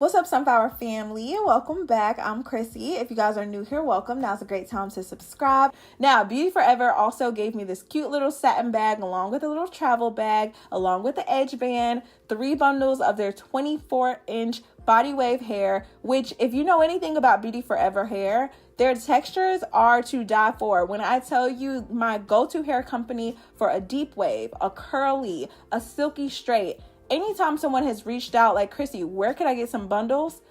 What's up, Sunflower family? Welcome back. I'm Chrissy. If you guys are new here, welcome. Now's a great time to subscribe. Now, BeautyForever also gave me this cute little satin bag along with a little travel bag, along with the edge band, 3 bundles of their 24-inch body wave hair, which if you know anything about BeautyForever hair, their textures are to die for. When I tell you my go-to hair company for a deep wave, a curly, a silky straight, anytime someone has reached out like, Chrissy, where can I get some bundles?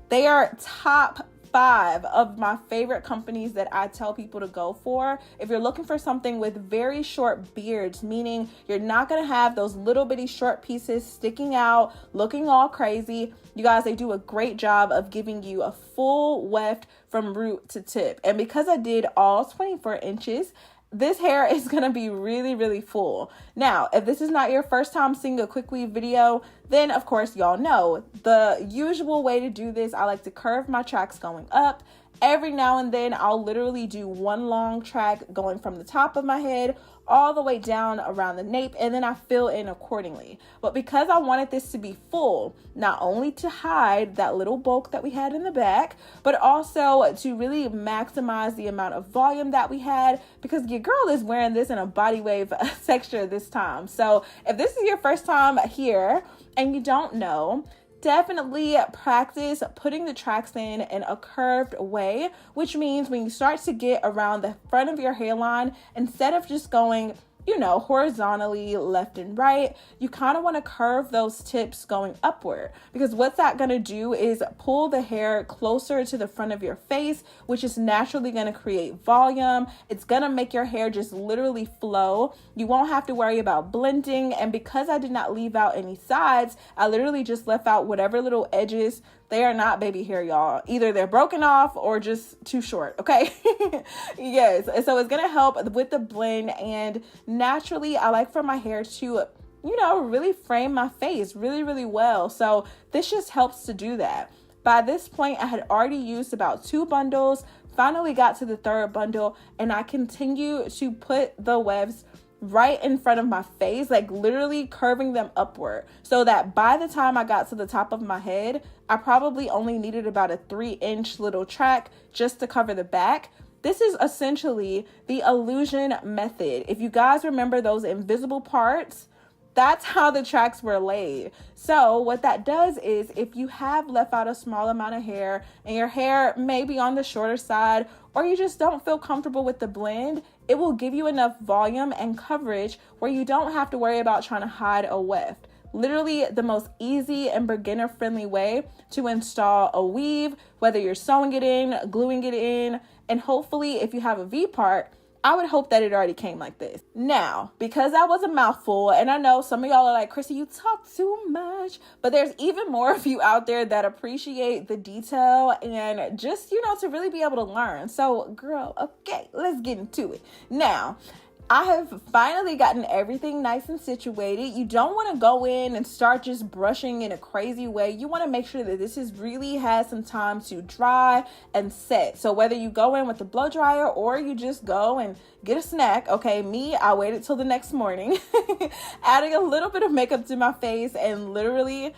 They are top 5 of my favorite companies that I tell people to go for. If you're looking for something with very short beards, meaning you're not going to have those little bitty short pieces sticking out, looking all crazy, you guys, they do a great job of giving you a full weft from root to tip. And because I did all 24 inches, this hair is going to be really, really full. Now, if this is not your first time seeing a Quickweave video, then of course y'all know the usual way to do this. I like to curve my tracks going up. Every now and then I'll literally do one long track going from the top of my head all the way down around the nape, and then I fill in accordingly. But because I wanted this to be full, not only to hide that little bulk that we had in the back, but also to really maximize the amount of volume that we had, because your girl is wearing this in a body wave texture this time. So if this is your first time here and you don't know, definitely practice putting the tracks in a curved way, which means when you start to get around the front of your hairline, instead of just going, you know, horizontally left and right, you kind of want to curve those tips going upward, because what's that going to do is pull the hair closer to the front of your face, which is naturally going to create volume. It's going to make your hair just literally flow. You won't have to worry about blending. And because I did not leave out any sides, I literally just left out whatever little edges. They are not baby hair, y'all. Either they're broken off or just too short, okay? Yes, so it's gonna help with the blend, and naturally I like for my hair to, you know, really frame my face really, really well. So this just helps to do that. By this point, I had already used about 2 bundles, finally got to the 3rd bundle, and I continue to put the wefts right in front of my face, like literally curving them upward, so that by the time I got to the top of my head, I probably only needed about a 3-inch little track just to cover the back. This is essentially the illusion method. If you guys remember those invisible parts, that's how the tracks were laid. So what that does is, if you have left out a small amount of hair and your hair may be on the shorter side, or you just don't feel comfortable with the blend, it will give you enough volume and coverage where you don't have to worry about trying to hide a weft. Literally the most easy and beginner friendly way to install a weave, whether you're sewing it in, gluing it in, and hopefully if you have a V part, I would hope that it already came like this. Now, because that was a mouthful, and I know some of y'all are like, Chrissy, you talk too much, but there's even more of you out there that appreciate the detail and just, you know, to really be able to learn. So girl, okay, let's get into it. Now, I have finally gotten everything nice and situated. You don't want to go in and start just brushing in a crazy way. You want to make sure that this is really has some time to dry and set. So whether you go in with the blow dryer or you just go and get a snack, okay, me, I waited till the next morning, adding a little bit of makeup to my face and literally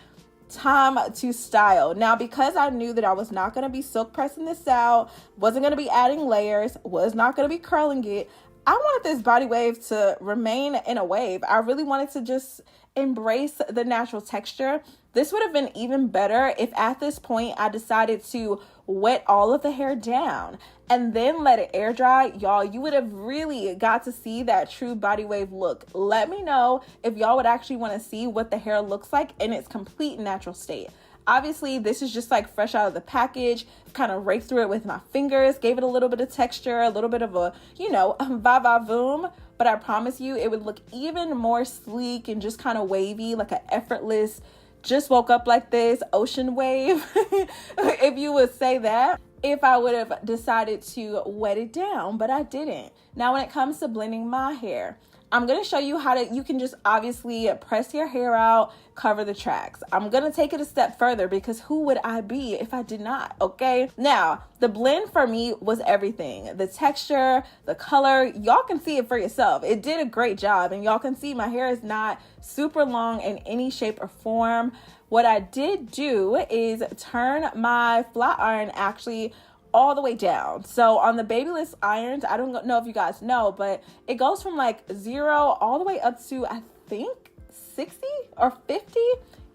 time to style. Now, because I knew that I was not going to be silk pressing this out, wasn't going to be adding layers, was not going to be curling it, I wanted this body wave to remain in a wave. I really wanted to just embrace the natural texture. This would have been even better if at this point I decided to wet all of the hair down and then let it air dry. Y'all, you would have really got to see that true body wave look. Let me know if y'all would actually want to see what the hair looks like in its complete natural state. Obviously, this is just like fresh out of the package, kind of raked through it with my fingers, gave it a little bit of texture, a little bit of a, you know, va-va-voom. But I promise you, it would look even more sleek and just kind of wavy, like an effortless, just woke up like this, ocean wave, if you would say that, if I would have decided to wet it down, but I didn't. Now, when it comes to blending my hair, I'm going to show you how you can just obviously press your hair out, cover the tracks. I'm going to take it a step further because who would I be if I did not? Okay. Now, the blend for me was everything. The texture, the color, y'all can see it for yourself. It did a great job, and y'all can see my hair is not super long in any shape or form. what I did do is turn my flat iron actually all the way down. So on the Babyless irons, I don't know if you guys know, but it goes from like 0 all the way up to, I think, 60 or 50.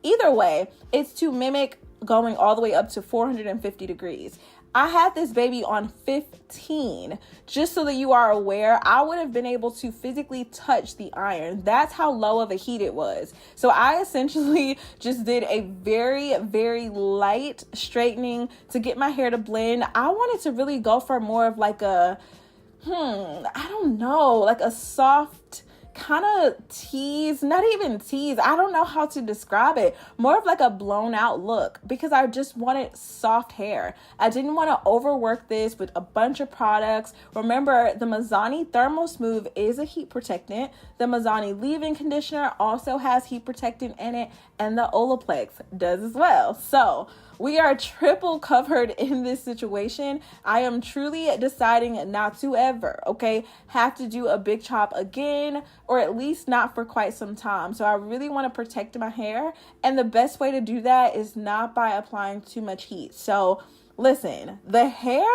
Either way, it's to mimic going all the way up to 450 degrees. I had this baby on 15, just so that you are aware. I would have been able to physically touch the iron. That's how low of a heat it was. So I essentially just did a very, very light straightening to get my hair to blend. I wanted to really go for more of like a, I don't know, like a soft kind of tease, not even tease, I don't know how to describe it, more of like a blown out look, because I just wanted soft hair. I didn't want to overwork this with a bunch of products. Remember, the Mizani Thermal Smooth is a heat protectant. The Mizani leave-in conditioner also has heat protectant in it, and the Olaplex does as well. So we are triple covered in this situation. I am truly deciding not to ever, have to do a big chop again, or at least not for quite some time. So I really want to protect my hair, and the best way to do that is not by applying too much heat. So listen, the hair,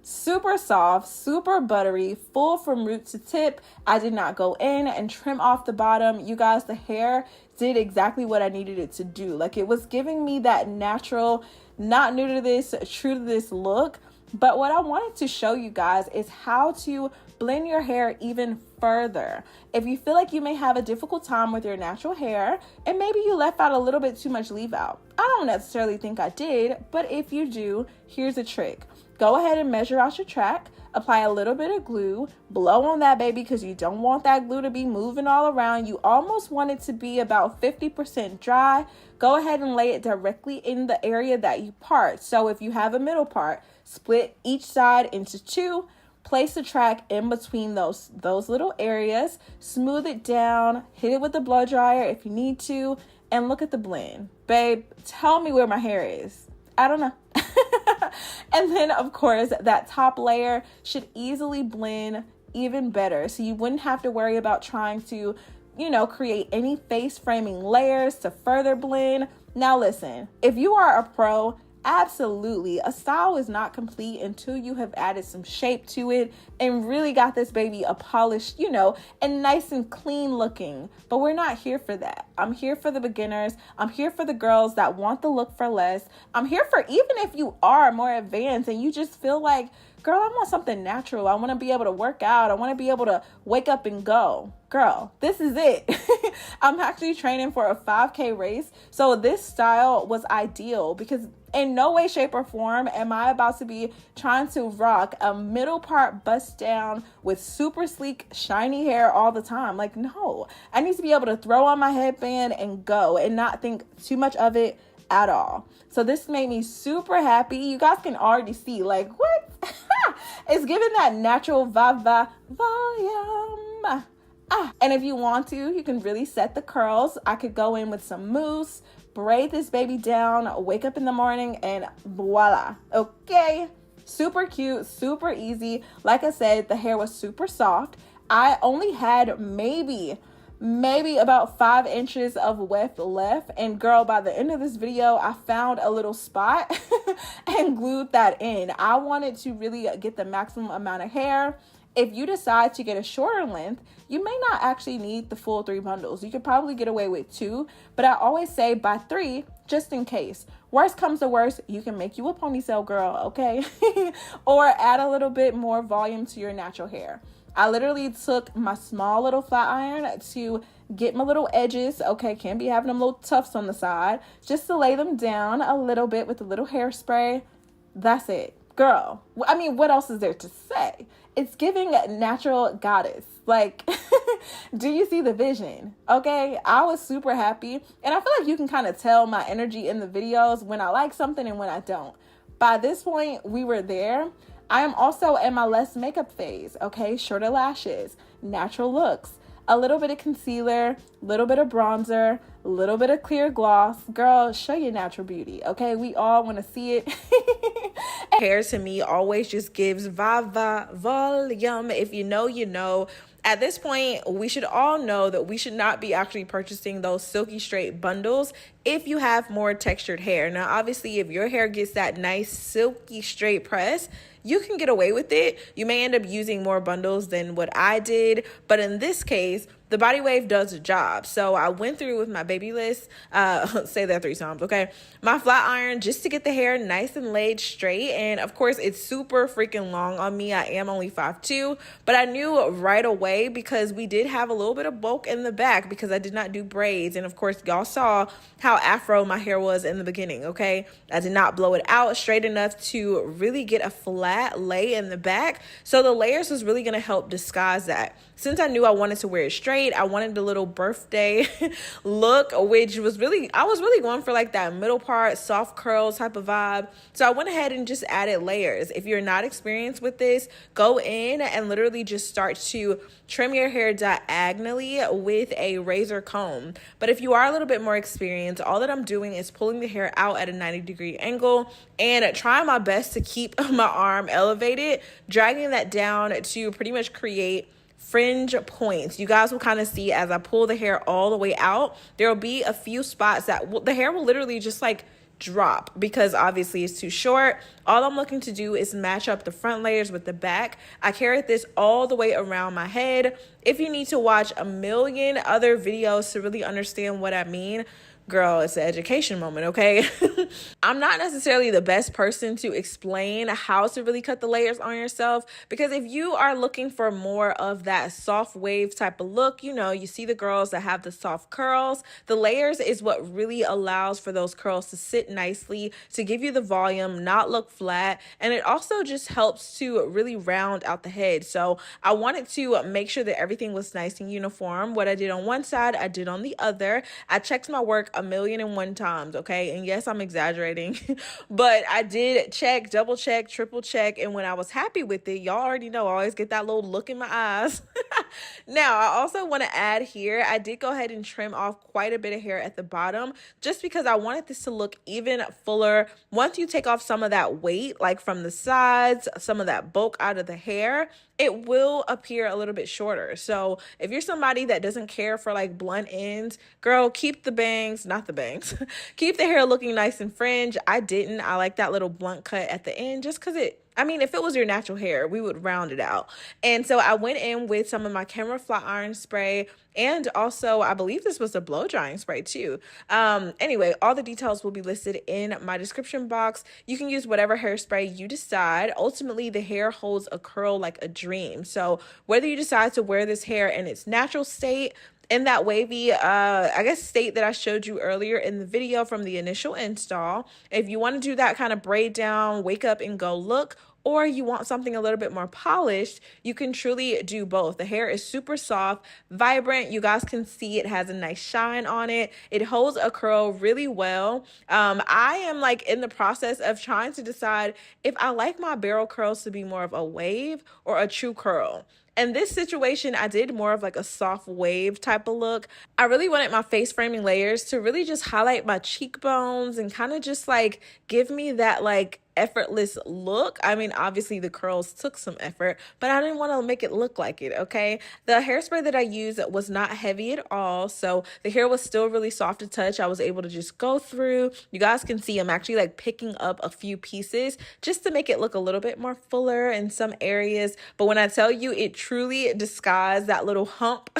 super soft, super buttery, full from root to tip. I did not go in and trim off the bottom. You guys, the hair did exactly what I needed it to do. Like, it was giving me that natural, not new to this, true to this look. But what I wanted to show you guys is how to blend your hair even further. If you feel like you may have a difficult time with your natural hair, and maybe you left out a little bit too much leave out. I don't necessarily think I did, but if you do, here's a trick. Go ahead and measure out your track, apply a little bit of glue, blow on that baby because you don't want that glue to be moving all around. You almost want it to be about 50% dry. Go ahead and lay it directly in the area that you part. So if you have a middle part, split each side into two, place the track in between those little areas, smooth it down, hit it with the blow dryer if you need to, and look at the blend. Babe, tell me where my hair is. I don't know. And then, of course, that top layer should easily blend even better. So you wouldn't have to worry about trying to, create any face framing layers to further blend. Now, listen, if you are a pro, absolutely, a style is not complete until you have added some shape to it and really got this baby a polished, and nice and clean looking. But we're not here for that. I'm here for the beginners. I'm here for the girls that want the look for less. I'm here for even if you are more advanced and you just feel like, girl, I want something natural. I want to be able to work out. I want to be able to wake up and go. Girl, this is it. I'm actually training for a 5K race. So this style was ideal because in no way, shape, or form am I about to be trying to rock a middle part bust down with super sleek, shiny hair all the time. Like, no, I need to be able to throw on my headband and go and not think too much of it at all. So this made me super happy. You guys can already see, like, what? It's giving that natural volume. And if you want to, you can really set the curls. I could go in with some mousse, braid this baby down, wake up in the morning, and voila. Okay. Super cute, super easy. Like I said, the hair was super soft. I only had maybe about 5 inches of weft left. And girl, by the end of this video, I found a little spot and glued that in. I wanted to really get the maximum amount of hair. If you decide to get a shorter length, you may not actually need the full 3 bundles. You could probably get away with 2, but I always say buy 3 just in case. Worst comes to worst, you can make you a ponytail girl, okay? Or add a little bit more volume to your natural hair. I literally took my small little flat iron to get my little edges, can't be having them little tufts on the side, just to lay them down a little bit with a little hairspray. That's it. Girl, I mean, what else is there to say? It's giving natural goddess. Like, do you see the vision? Okay, I was super happy. And I feel like you can kind of tell my energy in the videos when I like something and when I don't. By this point, we were there. I am also in my less makeup phase, shorter lashes, natural looks, a little bit of concealer, a little bit of bronzer, a little bit of clear gloss. Girl, show your natural beauty, we all want to see it. Hair to me always just gives volume. If you know, you know. At this point, we should all know that we should not be actually purchasing those silky straight bundles if you have more textured hair. Now, obviously, if your hair gets that nice silky straight press, you can get away with it. You may end up using more bundles than what I did, but in this case, the Body Wave does the job. So I went through with my Babyliss, say that 3 times, okay? My flat iron just to get the hair nice and laid straight. And of course, it's super freaking long on me. I am only 5'2", but I knew right away because we did have a little bit of bulk in the back because I did not do braids. And of course, y'all saw how afro my hair was in the beginning, okay? I did not blow it out straight enough to really get a flat lay in the back. So the layers was really gonna help disguise that. Since I knew I wanted to wear it straight, I wanted the little birthday look, which was really, I was really going for like that middle part, soft curl type of vibe. So I went ahead and just added layers. If you're not experienced with this, go in and literally just start to trim your hair diagonally with a razor comb. But if you are a little bit more experienced, all that I'm doing is pulling the hair out at a 90-degree angle and trying my best to keep my arm elevated, dragging that down to pretty much create fringe points. You guys will kind of see as I pull the hair all the way out, there will be a few spots that the hair will literally just like drop because obviously it's too short. All I'm looking to do is match up the front layers with the back. I carried this all the way around my head. If you need to watch a million other videos to really understand what I mean, girl, it's an education moment, okay? I'm not necessarily the best person to explain how to really cut the layers on yourself because if you are looking for more of that soft wave type of look, you know, you see the girls that have the soft curls, the layers is what really allows for those curls to sit nicely, to give you the volume, not look flat, and it also just helps to really round out the head. So I wanted to make sure that everything was nice and uniform. What I did on one side, I did on the other. I checked my work 1,000,001 times, okay? And yes, I'm exaggerating, but I did check, double check, triple check, and when I was happy with it, y'all already know I always get that little look in my eyes. Now, I also want to add here, I did go ahead and trim off quite a bit of hair at the bottom just because I wanted this to look even fuller. Once you take off some of that weight, like from the sides, some of that bulk out of the hair, it will appear a little bit shorter. So if you're somebody that doesn't care for like blunt ends, girl, keep the bangs, not the bangs, keep the hair looking nice and fringe. I didn't. I like that little blunt cut at the end just because if it was your natural hair, we would round it out. And so I went in with some of my camera flat iron spray, and also I believe this was a blow drying spray too. Anyway, all the details will be listed in my description box. You can use whatever hairspray you decide. Ultimately, the hair holds a curl like a dream. So whether you decide to wear this hair in its natural state, in that wavy, state that I showed you earlier in the video from the initial install, if you want to do that kind of braid down, wake up and go look, or you want something a little bit more polished, you can truly do both. The hair is super soft, vibrant. You guys can see it has a nice shine on it. It holds a curl really well. I am like in the process of trying to decide if I like my barrel curls to be more of a wave or a true curl. In this situation, I did more of like a soft wave type of look. I really wanted my face framing layers to really just highlight my cheekbones and kind of just like give me that like effortless look. Obviously the curls took some effort, but I didn't want to make it look like it, okay? The hairspray that I used was not heavy at all, so the hair was still really soft to touch. I was able to just go through. You guys can see I'm actually like picking up a few pieces just to make it look a little bit more fuller in some areas. But when I tell you, it truly disguised that little hump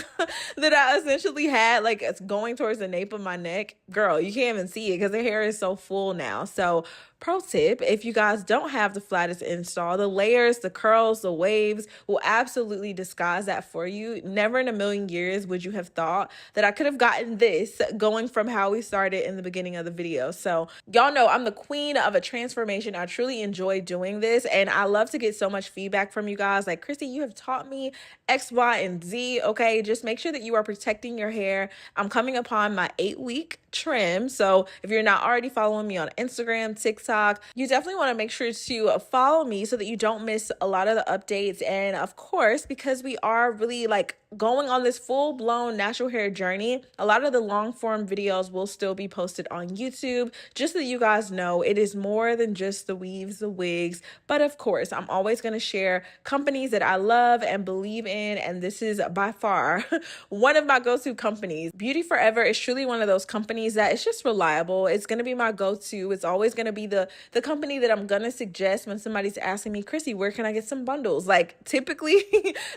that I essentially had, like it's going towards the nape of my neck. Girl, you can't even see it because the hair is so full now. So pro tip, if you guys don't have the flattest install, the layers, the curls, the waves will absolutely disguise that for you. Never in a million years would you have thought that I could have gotten this going from how we started in the beginning of the video. So y'all know I'm the queen of a transformation. I truly enjoy doing this, and I love to get so much feedback from you guys. Like, Chrissy, you have taught me X, Y, and Z. Okay, just make sure that you are protecting your hair. I'm coming upon my 8-week trim. So if you're not already following me on Instagram, TikTok, TikTok. You definitely want to make sure to follow me so that you don't miss a lot of the updates. And of course, because we are really like going on this full-blown natural hair journey, a lot of the long form videos will still be posted on YouTube, just so that you guys know it is more than just the weaves, the wigs. But of course, I'm always going to share companies that I love and believe in, and this is by far one of my go-to companies. BeautyForever is truly one of those companies that it's just reliable. It's going to be my go-to. It's always going to be the company that I'm going to suggest when somebody's asking me, Chrissy, where can I get some bundles? Like, typically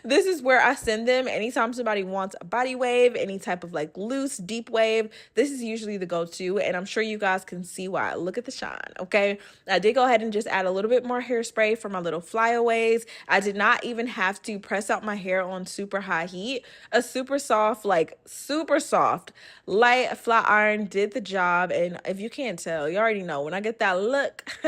this is where I send them. Anytime somebody wants a body wave, any type of like loose, deep wave, this is usually the go-to, and I'm sure you guys can see why. Look at the shine, okay? I did go ahead and just add a little bit more hairspray for my little flyaways. I did not even have to press out my hair on super high heat. A super soft, light flat iron did the job, and if you can't tell, you already know, when I get that look,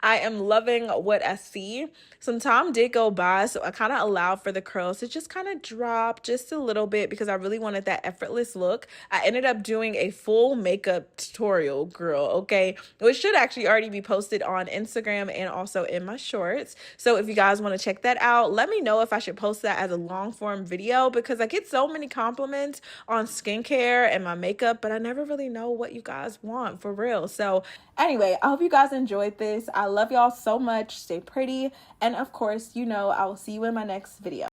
I am loving what I see. Some time did go by, so I kind of allowed for the curls to just kind of drop just a little bit because I really wanted that effortless look. I ended up doing a full makeup tutorial, girl, okay, which should actually already be posted on Instagram and also in my shorts. So if you guys want to check that out, let me know if I should post that as a long form video, because I get so many compliments on skincare and my makeup, but I never really know what you guys want for real. So anyway, I hope you guys enjoyed this. I love y'all so much. Stay pretty. And of course, you know, I will see you in my next video.